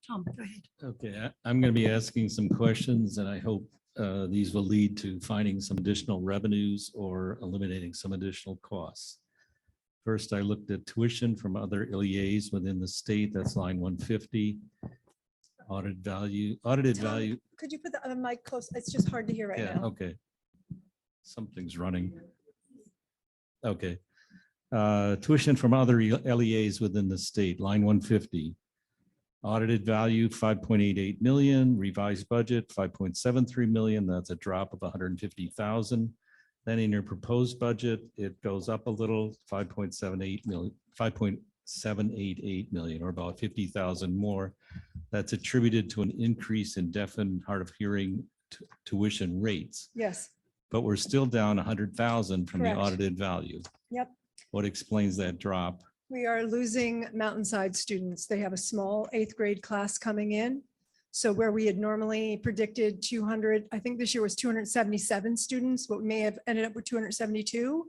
Tom, go ahead. Okay, I'm going to be asking some questions and I hope these will lead to finding some additional revenues or eliminating some additional costs. First, I looked at tuition from other LEAs within the state. That's line 150. Audited value. Tom, could you put the other mic close? It's just hard to hear right Yeah, now. okay. Something's running. Okay. Tuition from other LEAs within the state, line 150. Audited value, 5.88 million, revised budget, 5.73 million. That's a drop of 150,000. Then in your proposed budget, it goes up a little, 5.78 million, 5.788 million, or about 50,000 more. That's attributed to an increase in deaf and hard of hearing tuition rates. Yes. But we're still down 100,000 from Correct. the audited value. Yep. What explains that drop? We are losing Mountainside students. They have a small 8th grade class coming in. So where we had normally predicted 200, I think this year was 277 students, but we may have ended up with 272.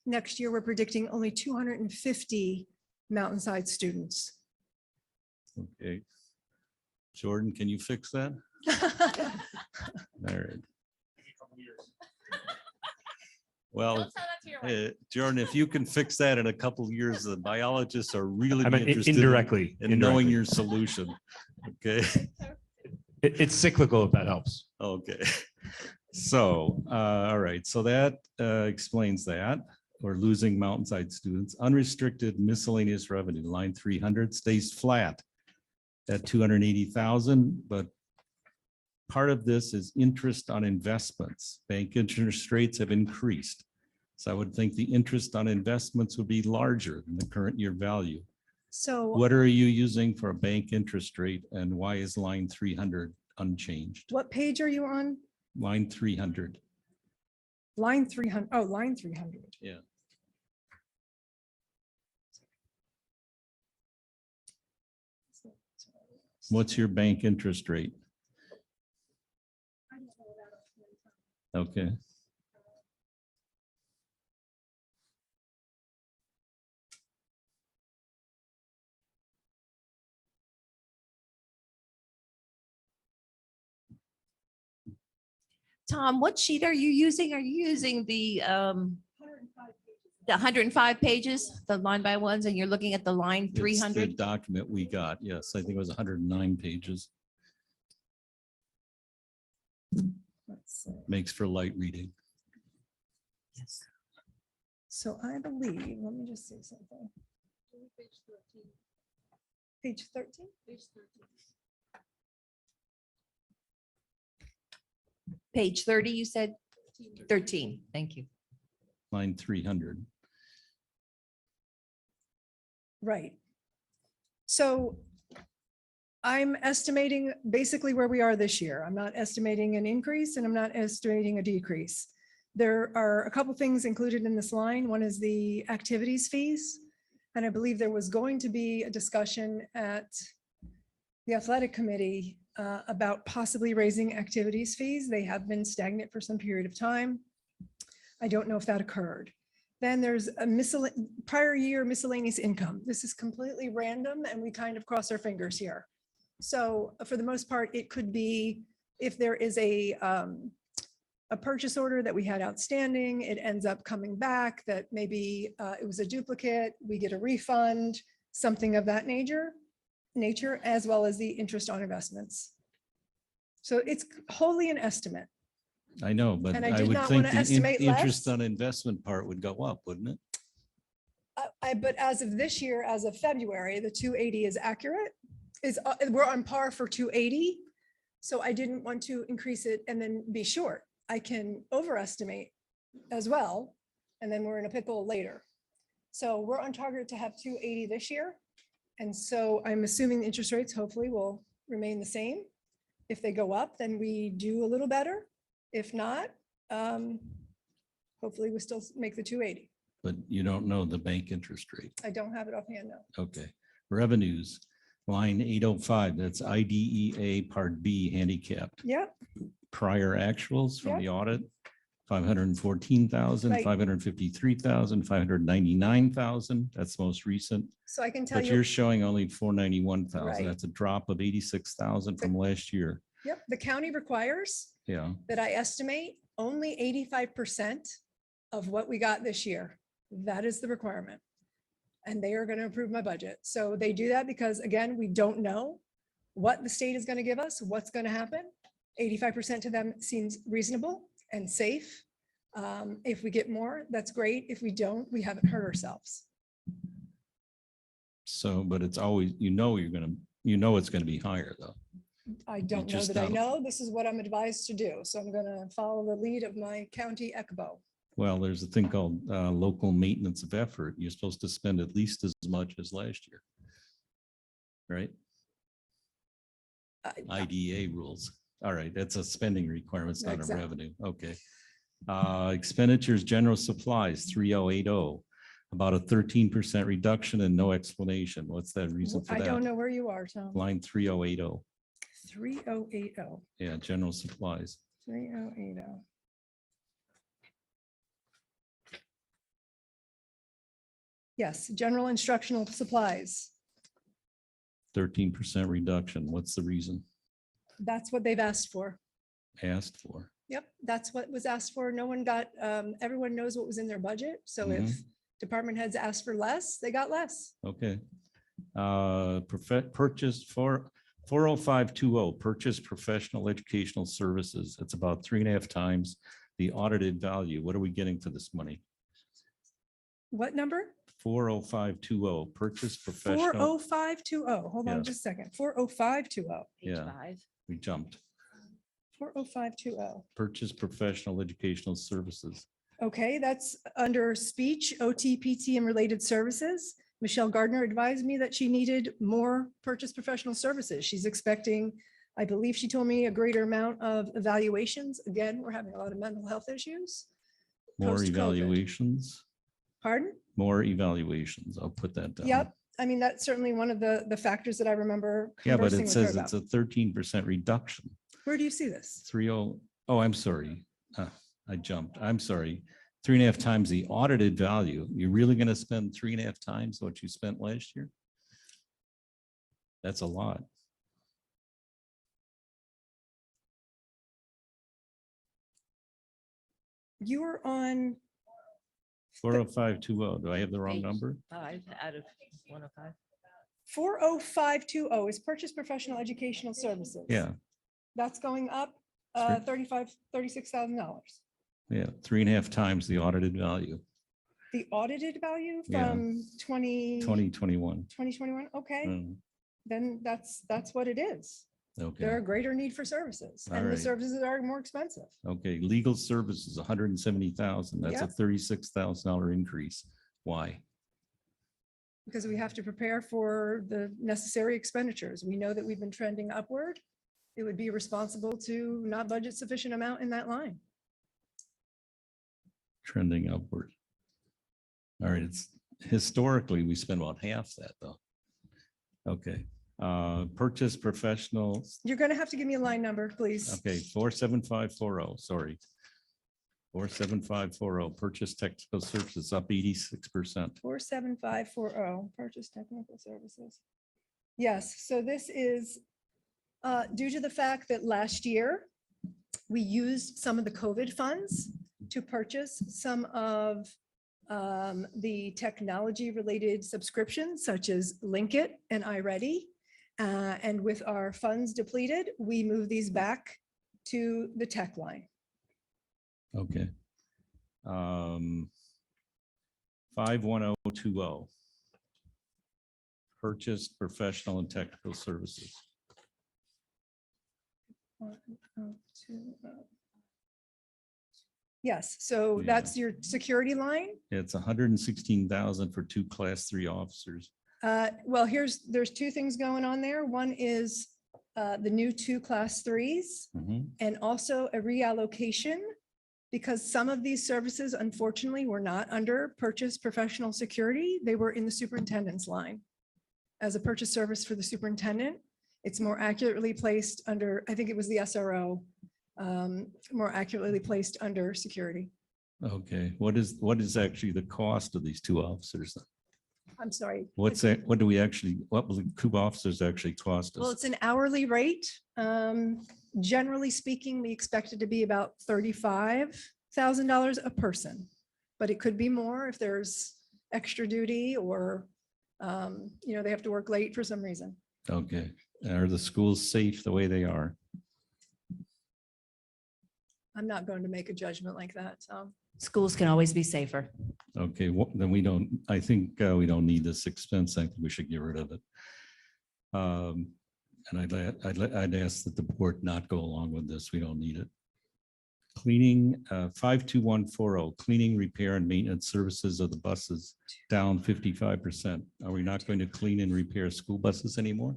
Next year, we're predicting only 250 Mountainside students. Okay. Jordan, can you fix that? All right. Well, Jordan, if you can fix that in a couple of years, the biologists are really interested indirectly in knowing your solution. Okay. It's cyclical if that helps. Okay. So, all right. So that explains that. We're losing Mountainside students. Unrestricted miscellaneous revenue, line 300 stays flat at 280,000, but part of this is interest on investments. Bank interest rates have increased. So I would think the interest on investments would be larger than the current year value. So What are you using for a bank interest rate and why is line 300 unchanged? what page are you on? Line 300. Line 300. Oh, line 300. Yeah. What's your bank interest rate? Okay. Tom, what sheet are you using? Are you using the 105 pages, the line by ones, and you're looking at the line It's the 300? document we got. Yes, I think it was 109 pages. Let's see. Makes for light reading. So I believe, let me just see something. Page 13? Page 30, you said? 13, thank you. Line 300. Right. So I'm estimating basically where we are this year. I'm not estimating an increase and I'm not estimating a decrease. There are a couple things included in this line. One is the activities fees. And I believe there was going to be a discussion at the athletic committee about possibly raising activities fees. They have been stagnant for some period of time. I don't know if that occurred. Then there's a prior year miscellaneous income. This is completely random and we kind of cross our fingers here. So for the most part, it could be if there is a purchase order that we had outstanding, it ends up coming back that maybe it was a duplicate, we get a refund, something of that nature, as well as the interest on investments. So it's wholly an estimate. I know, but And I I did would not think wanna the estimate interest less. on investment part would go up, wouldn't it? But as of this year, as of February, the 280 is accurate. We're on par for 280. So I didn't want to increase it and then be short. I can overestimate as well, and then we're in a pickle later. So we're on target to have 280 this year. And so I'm assuming the interest rates hopefully will remain the same. If they go up, then we do a little better. If not, hopefully we still make the 280. But you don't know the bank interest rate. I don't have it offhand now. Okay. Revenues, line 805, that's IDEA Part B handicapped. Yep, Prior actuals from Yep. the audit, 514,000, Right. 553,000, 599,000. That's most recent. So I can tell But you, you're showing only 491,000. Right. That's a drop of 86,000 from last year. yep, the county requires Yeah. that I estimate only 85% of what we got this year. That is the requirement. And they are going to approve my budget. So they do that because, again, we don't know what the state is going to give us, what's going to happen. 85% to them seems reasonable and safe. If we get more, that's great. If we don't, we haven't hurt ourselves. So, but it's always, it's going to be higher though. I don't know just that I don't. know. This is what I'm advised to do. So I'm going to follow the lead of my county ECBO. Well, there's a thing called local maintenance of effort. You're supposed to spend at least as much as last year. Right? IDA rules. All right, that's a spending requirement, it's not a Exactly. revenue. Okay. Expenditures, general supplies, 3080, about a 13% reduction and no explanation. What's that reason for I that? don't know where you are, Tom. Line 3080, 3080, yeah, general supplies. 3080. Yes, general instructional supplies. 13% reduction. What's the reason? That's what they've asked for. Asked for. Yep, that's what was asked for. No one got, everyone knows what was in their budget. So if department heads asked for less, they got less. Okay. Purchase for 40520, purchase professional educational services. It's about 3.5 times the audited value. What are we getting for this money? What number? 40520, purchase professional. 40520. Hold on Yeah. just a second. 40520. Yeah. 5. We jumped. 40520. Purchase professional educational services. Okay, that's under speech, OT, PT, and related services. Michelle Gardner advised me that she needed more purchase professional services. She's expecting, I believe she told me, a greater amount of evaluations. Again, we're having a lot of mental health issues. More Post-COVID. evaluations. Pardon? More evaluations. I'll put that down. Yep. I mean, that's certainly one of the factors that I remember. Yeah, but conversing it with her says about. it's a 13% reduction. Where do you see this? 30, oh, I'm sorry. I jumped. I'm sorry. 3.5 times the audited value. You're really going to spend 3.5 times what you spent last year? That's a lot. You were on, 40520. Do I have the wrong Page. number? 5 out of 105. 40520 is purchase professional educational services. Yeah, That's going up $36,000. yeah. 3.5 times the audited value, The audited value Yeah. from 2021. 2021, okay, Mm, then that's what it is. There Okay, are greater need for services All and the right. services are more expensive. okay. Legal services, 170,000. That's a Yep. $36,000 increase. Why? Because we have to prepare for the necessary expenditures. We know that we've been trending upward. It would be responsible to not budget sufficient amount in that line. Trending upward. All right, it's historically, we spend about half that though. Okay, purchase professionals, You're going to have to give me a line number, please. okay, 47540, sorry. 47540, purchase technical services up 86%. 47540, purchase technical services. Yes, so this is due to the fact that last year we used some of the COVID funds to purchase some of the technology related subscriptions such as Linkit and iReady. And with our funds depleted, we move these back to the tech line. Okay. 51020. Purchase professional and technical services. 1020. Yes, so Yeah. that's your security line. It's 116,000 for 2 class 3 officers. Well, there's two things going on there. One is the new 2 class 3s Mhm. and also a reallocation because some of these services unfortunately were not under purchase professional security. They were in the superintendent's line as a purchase service for the superintendent. It's more accurately placed under, I think it was the SRO. more accurately placed under security. Okay, what is actually the cost of these two officers? I'm sorry. What's that, what do we actually, what will the two officers actually cost Well, us? it's an hourly rate. Generally speaking, we expect it to be about $35,000 a person. But it could be more if there's extra duty or, they have to work late for some reason. Okay, are the schools safe the way they are? I'm not going to make a judgment like that. Schools can always be safer. Okay, then we don't, I think we don't need this expense. I think we should get rid of it. And I'd ask that the board not go along with this. We don't need it. Cleaning, 52140, cleaning, repair and maintenance services of the buses down 55%. Are we not going to clean and repair school buses anymore?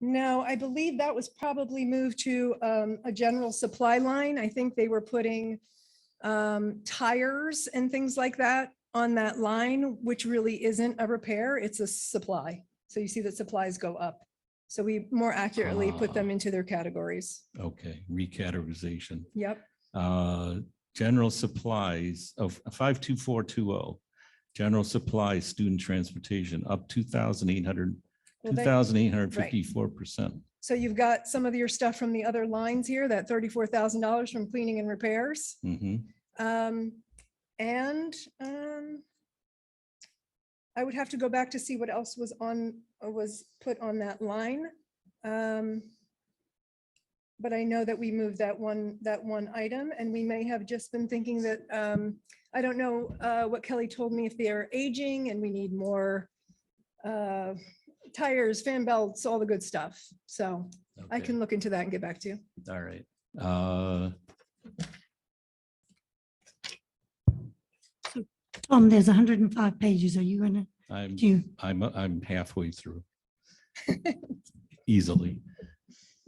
No, I believe that was probably moved to a general supply line. I think they were putting tires and things like that on that line, which really isn't a repair, it's a supply. So you see that supplies go up. So we more accurately put them into their categories. Okay, recategorization. Yep. General supplies of 52420, general supplies, student transportation up 2,854%. So you've got some of your stuff from the other lines here, that $34,000 from cleaning and repairs. Mhm. And I would have to go back to see what else was put on that line. But I know that we moved that one item, and we may have just been thinking that, I don't know what Kelly told me, if they are aging and we need more tires, fan belts, all the good stuff. So I Okay. can look into that and get back to you. All right. Tom, there's 105 pages. Are you gonna do? I'm halfway through. Easily.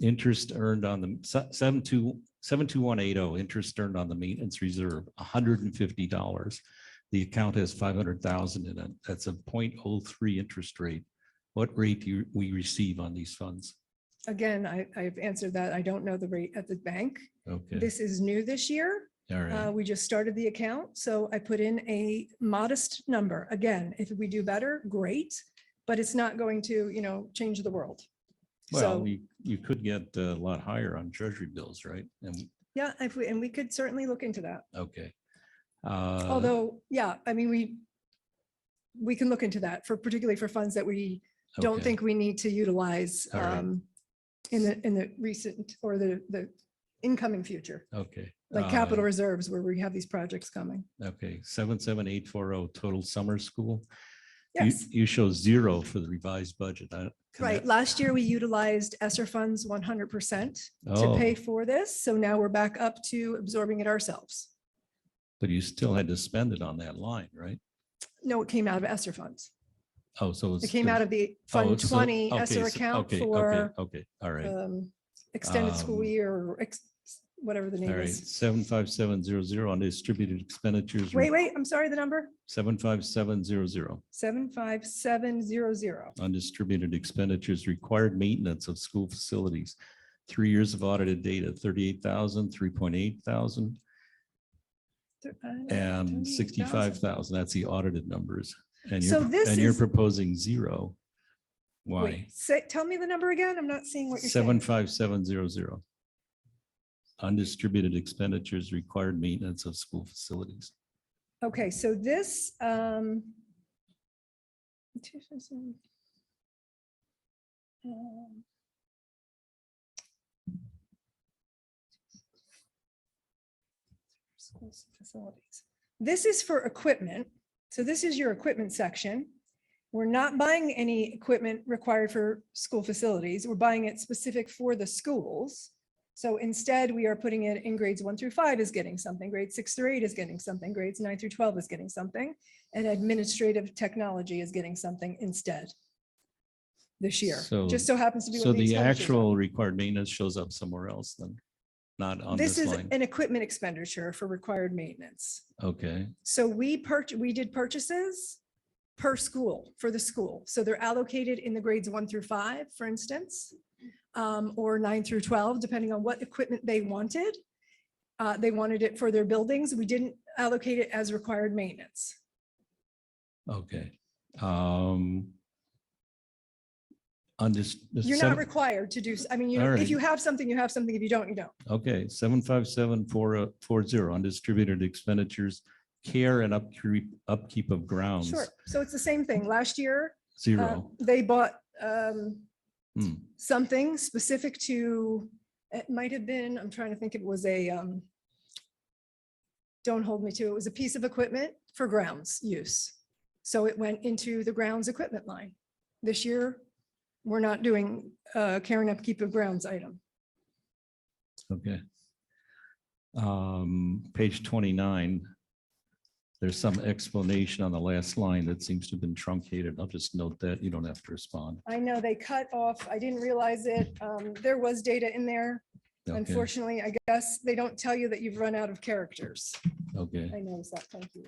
Interest earned on the 72180, interest earned on the maintenance reserve, $150. The account has 500,000 in it. That's a 0.03 interest rate. What rate do we receive on these funds? Again, I've answered that. I don't know the rate at the bank. Okay, This is new this year. all right. We just started the account, so I put in a modest number. Again, if we do better, great, but it's not going to, change the world. Well, So, you could get a lot higher on treasury bills, right? And, yeah, and we could certainly look into that. okay. Although, yeah, I mean, we can look into that particularly for funds that we don't okay. think we need to utilize All right. in the recent or the incoming future, Okay. like capital reserves where we have these projects coming. Okay, 77840, total summer school. Yes, You show 0 for the revised budget. Can right. that- Last year, we utilized ESSER funds 100% to Oh, pay for this. So now we're back up to absorbing it ourselves. but you still had to spend it on that line, right? No, it came out of ESSER funds. Oh, so It came out of the Fund 20 ESSER account for Okay, all right. extended school Um, year or whatever the All name right, is. 75700 on distributed expenditures. Wait, I'm sorry, the number 75700 75700. on distributed expenditures, required maintenance of school facilities. 3 years of audited data, 38,000, 3,800, and 65,000. That's the audited numbers. And So this you're is- proposing 0. Why? Wait, tell me the number again. I'm not seeing what you're saying. 75700. Undistributed expenditures, required maintenance of school facilities. Okay, so this, schools and facilities. This is for equipment. So this is your equipment section. We're not buying any equipment required for school facilities. We're buying it specific for the schools. So instead, we are putting it in grades 1 through 5 is getting something, grades 6 through 8 is getting something, grades 9 through 12 is getting something, and administrative technology is getting something instead this year. So- Just so happens to be. what So the expenditures are. actual required maintenance shows up somewhere else then, not on This this is line. an equipment expenditure for required maintenance. Okay, So we did purchases per school for the school. So they're allocated in the grades 1 through 5, for instance. or 9 through 12, depending on what equipment they wanted. They wanted it for their buildings. We didn't allocate it as required maintenance. Okay. On this. You're not required to do, I mean, you know, All if right. you have something, you have something. If you don't, you don't. Okay, 757-440 undistributed expenditures, care and upkeep of grounds. Sure. So it's the same thing. Last year, Zero. they bought Hmm. something specific to, it might have been, I'm trying to think, it was a, don't hold me to, it was a piece of equipment for grounds use. So it went into the grounds equipment line. This year, we're not doing care and upkeep of grounds item. Okay. Page 29. There's some explanation on the last line that seems to have been truncated. I'll just note that. You don't have to respond. I know they cut off, I didn't realize it. There was data in there. Okay, Unfortunately, I guess they don't tell you that you've run out of characters. okay. I noticed that. Thank you.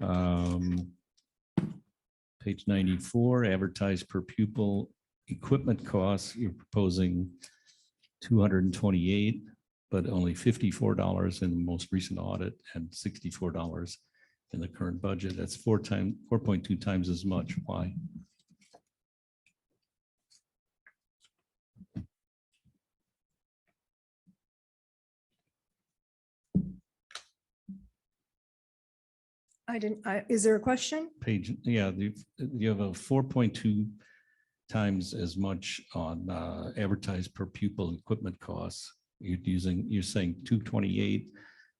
Page 94, advertised per pupil equipment costs. You're proposing 228, but only $54 in the most recent audit and $64 in the current budget. That's 4.2 times as much. Why? Is there a question? Page, yeah, you have a 4.2 times as much on advertised per pupil equipment costs. You're saying 228,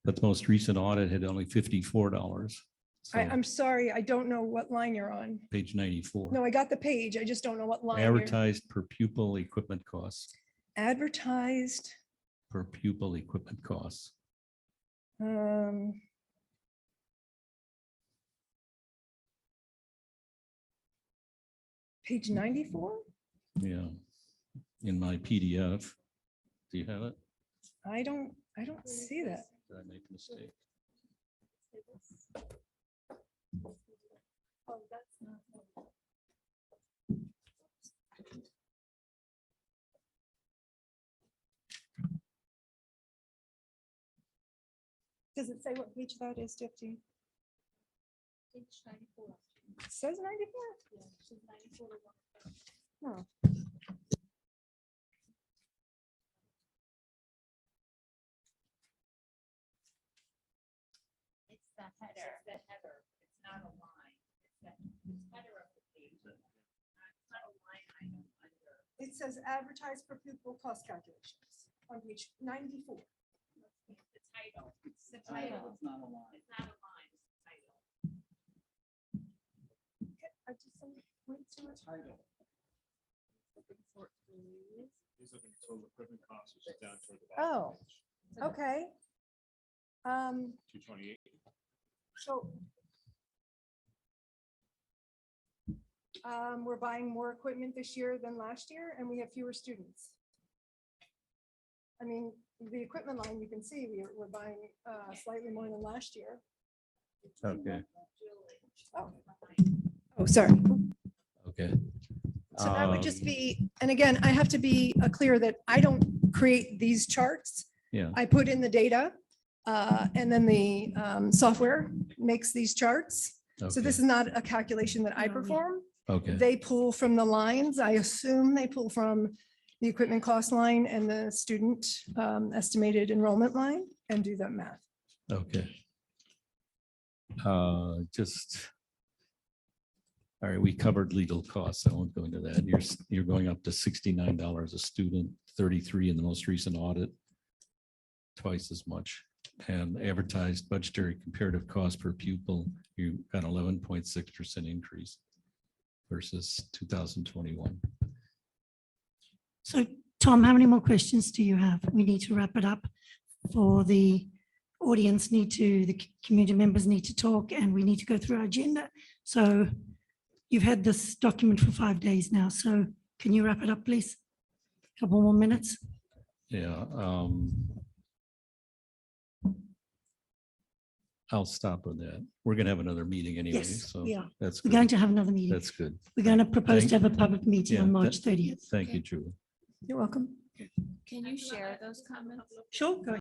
but the most recent audit had only $54. So I'm sorry, I don't know what line you're on. page 94. No, I got the page. I just don't know what line. you're- Advertised per pupil equipment costs, Advertised. per pupil equipment costs. Page 94? Yeah, in my PDF. Do you have it? I don't see that. Did I make a mistake? Does it say what page that is, Dipti? It says 94? No. It's the header. It's the header. It's not a line. It's the header of the page. It's not a line item under. It says advertised per pupil cost calculations on page 94. The title. It's the title. It's not a line. It's not a line. It's the title. I just went to it. These are the total equipment costs, which is down toward the bottom. Oh, okay. 228. So we're buying more equipment this year than last year, and we have fewer students. I mean, the equipment line, you can see we're buying slightly more than last year. Okay, Oh, sorry. okay. So that would just be, and again, I have to be clear that I don't create these charts. Yeah, I put in the data, and then the software makes these charts. So this is not a calculation that I No, yeah. perform. okay, They pull from the lines. I assume they pull from the equipment cost line and the student estimated enrollment line and do that math. okay. Just. All right, we covered legal costs. I won't go into that. You're going up to $69 a student, 33 in the most recent audit. Twice as much. And advertised budgetary comparative cost per pupil, you got 11.6% increase versus 2021. So Tom, how many more questions do you have? We need to wrap it up for the audience the community members need to talk, and we need to go through our agenda. So you've had this document for 5 days now, so can you wrap it up, please? Couple more minutes. Yeah. I'll stop with that. We're going to have another meeting anyway, Yes, so we are. that's We're going good. to have another meeting. That's good. We're going to propose to Thank- have a public meeting on yeah, March 30th. Thank you, Julie. You're welcome. Can you share those comments? Sure, go